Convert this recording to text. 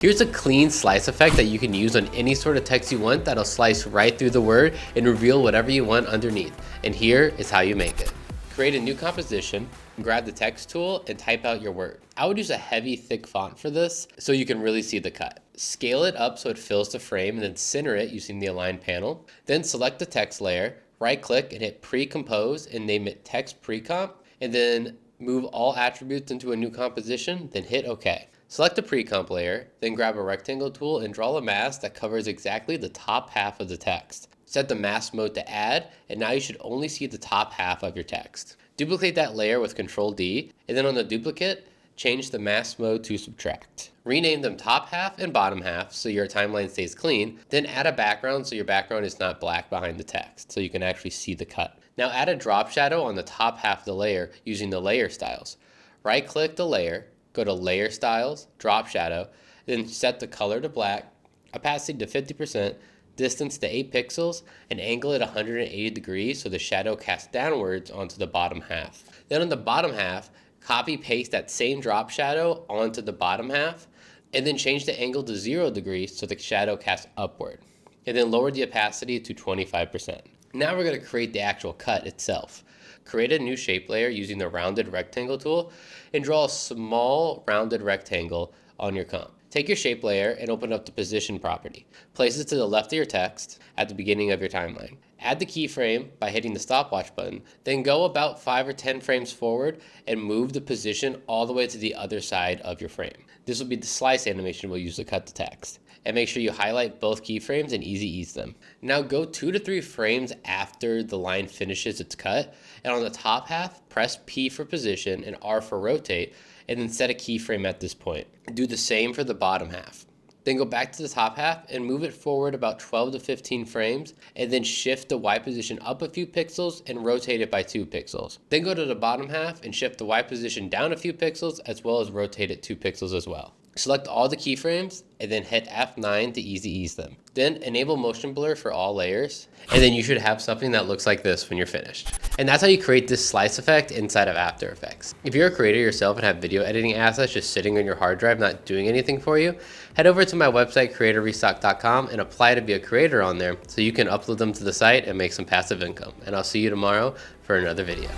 Here's a clean slice effect that you can use on any sort of text you want that'll slice right through the word and reveal whatever you want underneath. And here is how you make it. Create a new composition, grab the text tool, and type out your word. I would use a heavy, thick font for this so you can really see the cut. Scale it up so it fills the frame and then center it using the align panel. Then select the text layer, right-click and hit pre-compose and name it text pre-comp, and then move all attributes into a new composition, then hit OK. Select the pre-comp layer, then grab a rectangle tool and draw a mask that covers exactly the top half of the text. Set the mask mode to add, and now you should only see the top half of your text. Duplicate that layer with Ctrl D, and then on the duplicate, change the mask mode to subtract. Rename them top half and bottom half so your timeline stays clean, then add a background so your background is not black behind the text, so you can actually see the cut. Now add a drop shadow on the top half of the layer using the layer styles. Right-click the layer, go to Layer Styles, Drop Shadow, then set the color to black, opacity to 50%, distance to 8 pixels, and angle it 180 degrees so the shadow casts downwards onto the bottom half. Then on the bottom half, copy-paste that same drop shadow onto the bottom half, and then change the angle to 0 degrees so the shadow casts upward. And then lower the opacity to 25%. Now we're going to create the actual cut itself. Create a new shape layer using the rounded rectangle tool and draw a small rounded rectangle on your comp. Take your shape layer and open up the position property. Place it to the left of your text at the beginning of your timeline. Add the keyframe by hitting the stopwatch button, then go about 5 or 10 frames forward and move the position all the way to the other side of your frame. This will be the slice animation we'll use to cut the text. And make sure you highlight both keyframes and easy ease them. Now go 2 to 3 frames after the line finishes its cut, and on the top half, press P for position and R for rotate, and then set a keyframe at this point. Do the same for the bottom half. Then go back to the top half and move it forward about 12 to 15 frames, and then shift the Y position up a few pixels and rotate it by 2 pixels. Then go to the bottom half and shift the Y position down a few pixels as well as rotate it 2 pixels as well. Select all the keyframes and then hit F9 to easy ease them. Then enable motion blur for all layers, and then you should have something that looks like this when you're finished. And that's how you create this slice effect inside of After Effects. If you're a creator yourself and have video editing assets just sitting on your hard drive not doing anything for you, head over to my website creatorrestock.com and apply to be a creator on there so you can upload them to the site and make some passive income. And I'll see you tomorrow for another video.